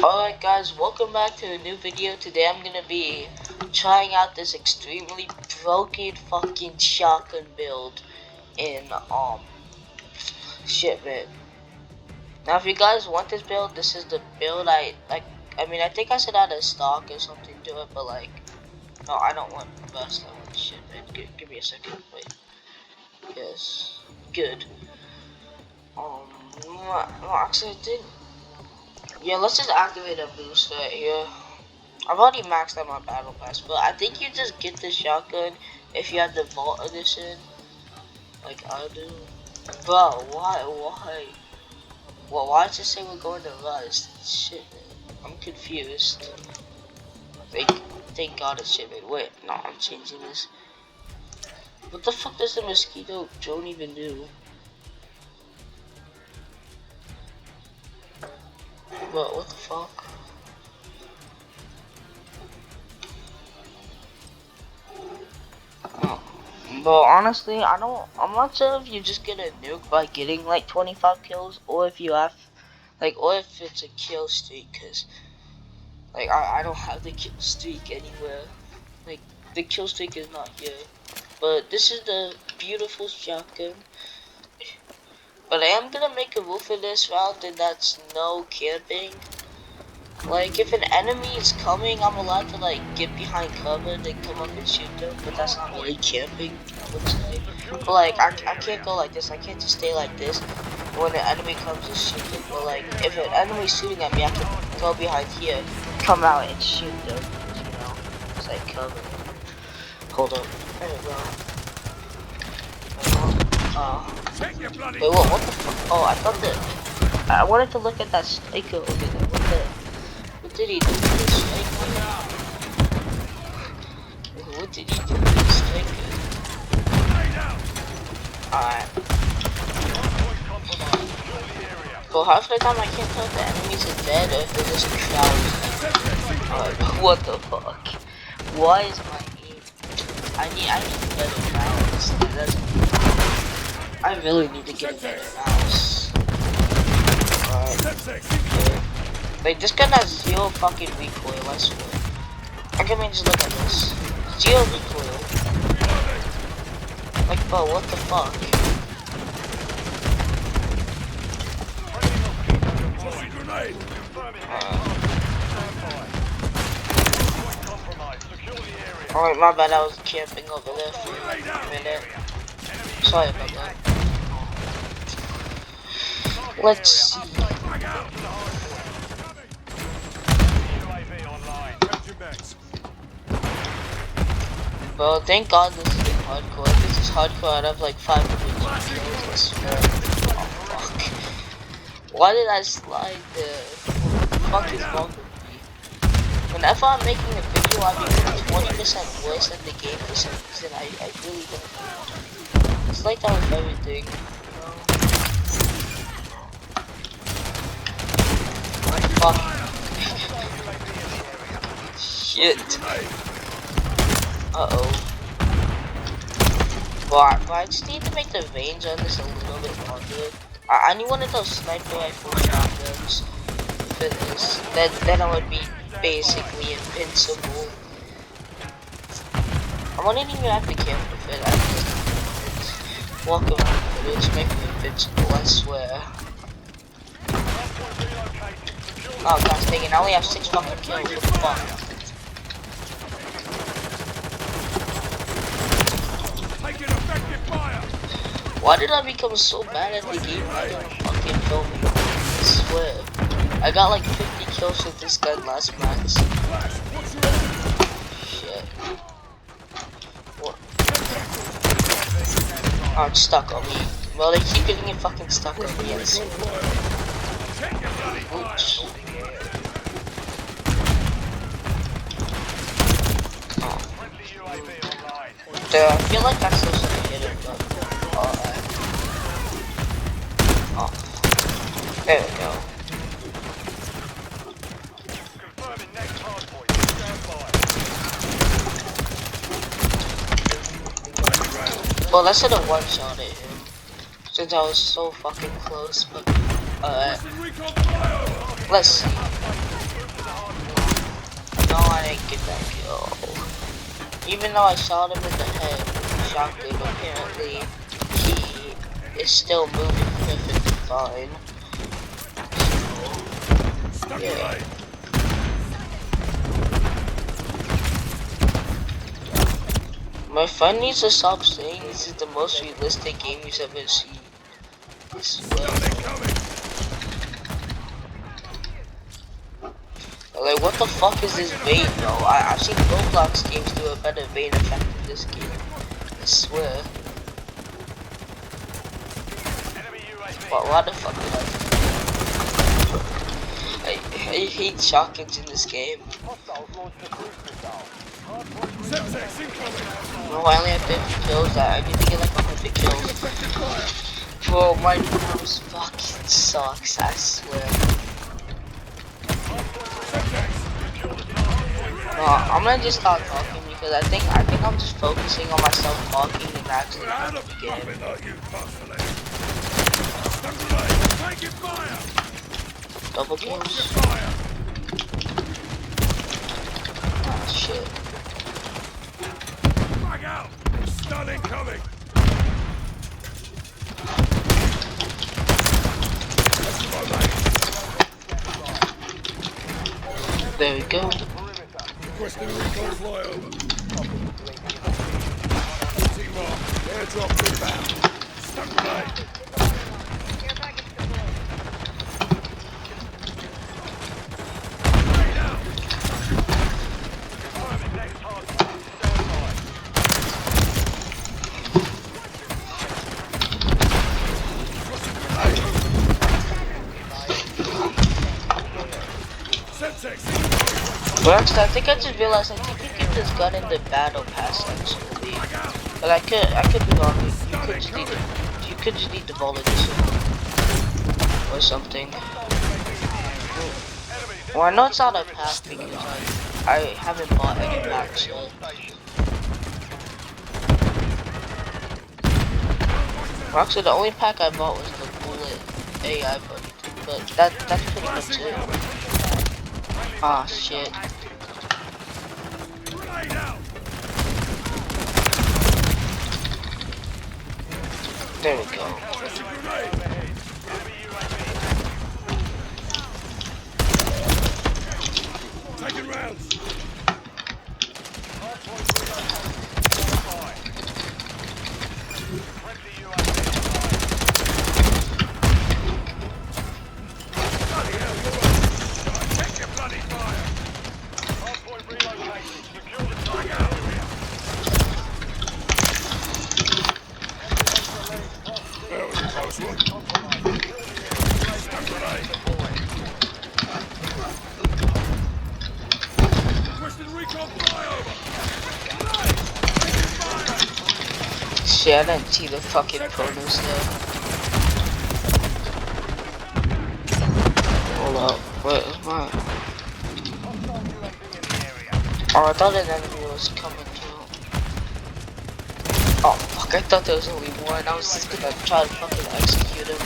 Alright guys, welcome back to a new video. Today I'm gonna be trying out this extremely broken fucking shotgun build in shipment. Now if you guys want this build, this is the build I think I said out of stock or something to it, but like no, I don't want rust, I want shipment. Give me a second, wait. Yes. Good. No, actually I didn't. Yeah, let's just activate a boost right here. I've already maxed out my battle pass, but I think you just get the shotgun if you have the vault edition, like I do. Bro, why? Well, why does it say we're going to Rust? Shit, man. I'm confused. Thank God it's shipment. Wait, no, I'm changing this. What the fuck does the mosquito drone even do? What the fuck? But honestly, I'm not sure if you just get a nuke by getting like 25 kills, or if you have, or if it's a kill streak, cause, I don't have the kill streak anywhere. Like, the kill streak is not here. But this is the beautiful shotgun. But I am gonna make a rule for this round, and that's no camping. Like, if an enemy is coming, I'm allowed to, get behind cover, then come up and shoot them, but that's not really camping, I would say. But, I can't go like this, I can't just stay like this when an enemy comes and shoot them. But, if an enemy's shooting at me, I can go behind here, come out and shoot them, you know? It's like cover. Hold up. There we go. Wait, what the fuck? Oh, I thought that... I wanted to look at that striker over there. What did he do to this striker? What did he do to this striker? Alright. Well, half the time I can't tell if the enemies are dead or if they're just crouched. Alright, what the fuck? Why is my aim? I need better balance. I really need to get a better mouse. Alright. Wait, this gun has zero fucking recoil, I swear. I can just look at this. Zero recoil. Bro, what the fuck? Alright, my bad, I was camping over there for a minute. Sorry about that. Let's see. Bro, thank God this is hardcore. If this is hardcore, I'd have 500 kills, I swear. Oh, fuck. Why did I slide there? What the fuck is wrong with me? Whenever I'm making a video, I'm becoming 20% worse at the game for some reason. I really don't know. It's like that with everything. Fuck. Shit. Uh-oh. But I just need to make the range on this a little bit longer. I need one of those sniper rifle shotguns for this. Then I would be basically invincible. I wouldn't even have to camp with it. I just walk around with it, make me invincible, I swear. Oh gosh dang it, I only have 6 fucking kills, what the fuck? Why did I become so bad at the game? I don't fucking film me. I swear. I got 50 kills with this gun last match. Shit. What? Oh, it's stuck on me. Well, they keep getting it fucking stuck on me. Oops. Oh. Dude, I feel like that's so gonna hit him, but... Oh, there we go. Well, I should have one-shot at him, since I was so fucking close, but, let's see. can't get that kill. Even though I shot him in the head with the shotgun, apparently he is still moving perfectly fine. So, yeah. My friend needs to stop saying this is the most realistic game he's ever seen. I swear. Like, what the fuck is this vein, though? I've seen Roblox games do a better vein effect than this game. I swear. Why the fuck did I hate shotguns in this game. No, I only have 50 kills. I need to get like 100 kills. Bro, my mouse fucking sucks, I swear. No, I'm gonna just stop talking because I think I'm just focusing on myself talking and actually playing the game. Double kills. Oh shit. Out. Stun incoming. There we go. Requesting recon flyover. T-Mark, airdrop inbound. Stun grenade. Well, actually, I think I just realized I think you get this gun in the battle pass actually. But I could be wrong. You could just need the bullet or something. Well, I know it's not a pack because I haven't bought any packs yet. Well, actually, the only pack I bought was the bullet AI buddy, but that's pretty much it. Ah, shit. There we go. Taking rounds. Shit, I didn't see the fucking photos there. Hold up, wait, is mine? Oh, I thought an enemy was coming too. Oh fuck, I thought there was only one. I was just gonna try to fucking execute him.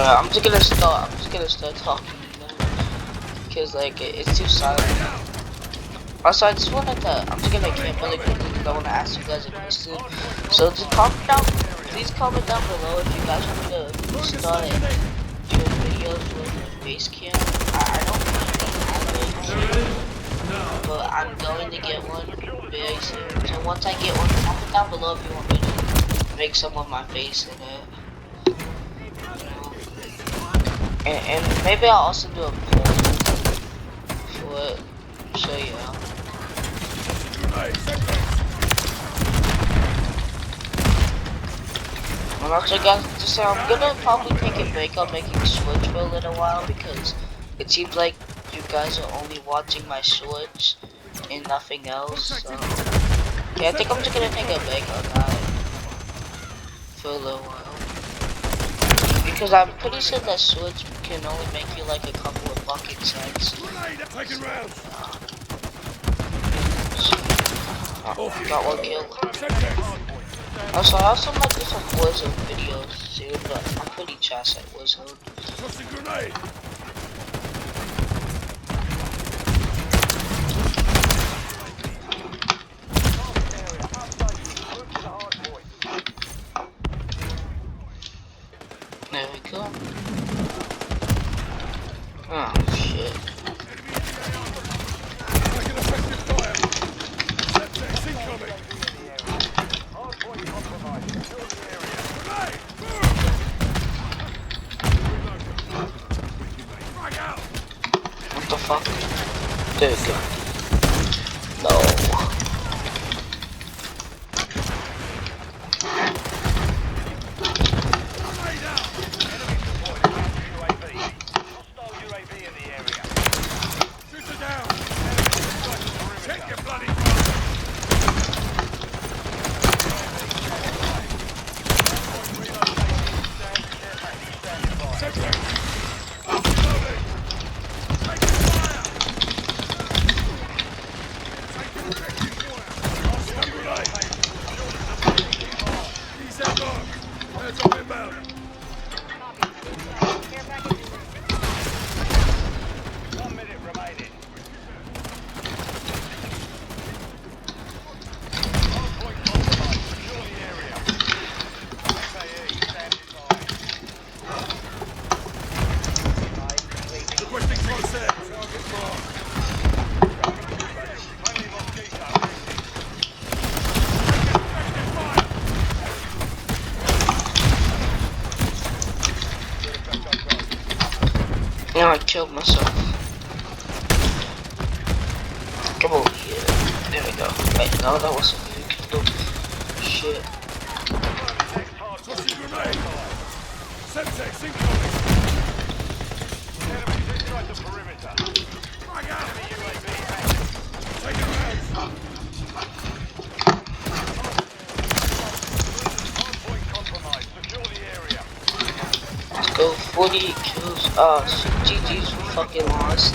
I'm just gonna start talking because like it's too silent. Also, I just wanted to, I'm just gonna camp really quickly because I want to ask you guys a question. So just comment down, please comment down below if you guys want me to start doing videos with base camp. I don't think I have it. to get one very soon. So once I get one, comment down below if you want me to make some with my face in it. And maybe I'll also do a poll for it. So yeah. And also guys, just I'm gonna probably take a break on making Switch for a little while because it seems like you guys are only watching my Switch and nothing else. So yeah, I think I'm just gonna take a break on that for a little while. Because I'm pretty sure that Switch can only make you like a couple of fucking cents. Oh, got one kill. Also, I also might do some Warzone videos soon, but I'm pretty trash at Warzone. There we go. Oh shit. What the fuck? There we go. No. Now I killed myself. Come over here. There we go. Wait, no, that wasn't me who killed him. Shit. Let's go 48 kills. Oh, GG's fucking lost.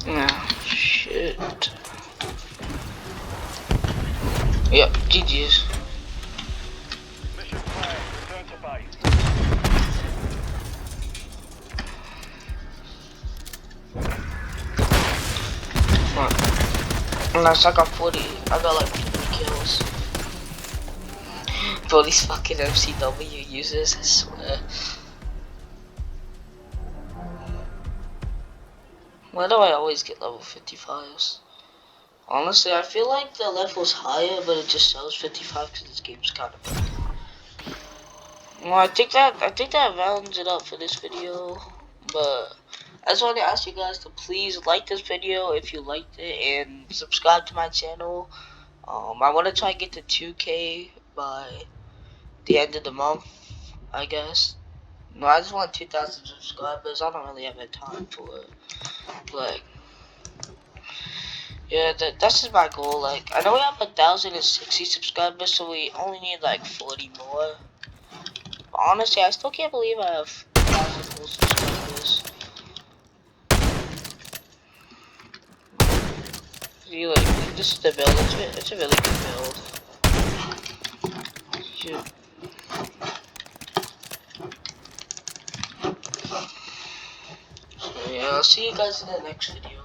Yeah, shit. Yep, GG's. Unless I got 40, I got like 50 kills. Bro, these fucking MCW users, I swear. Why do I always get level 55s? Honestly, I feel like the level's higher, but it just shows 55 because this game's kind of bad. Well, I think that rounds it up for this video, but I just wanted to ask you guys to please like this video if you liked it and subscribe to my channel. I want to try and get to 2K by the end of the month, I guess. No, I just want 2,000 subscribers. I don't really have the time for it, but yeah, that's just my goal. Like, I know we have 1,060 subscribers, so we only need like 40 more. But honestly, I still can't believe I have 1,000 full subscribers. See, like, this is the build. It's a really good build. Shoot. So yeah, I'll see you guys in the next video.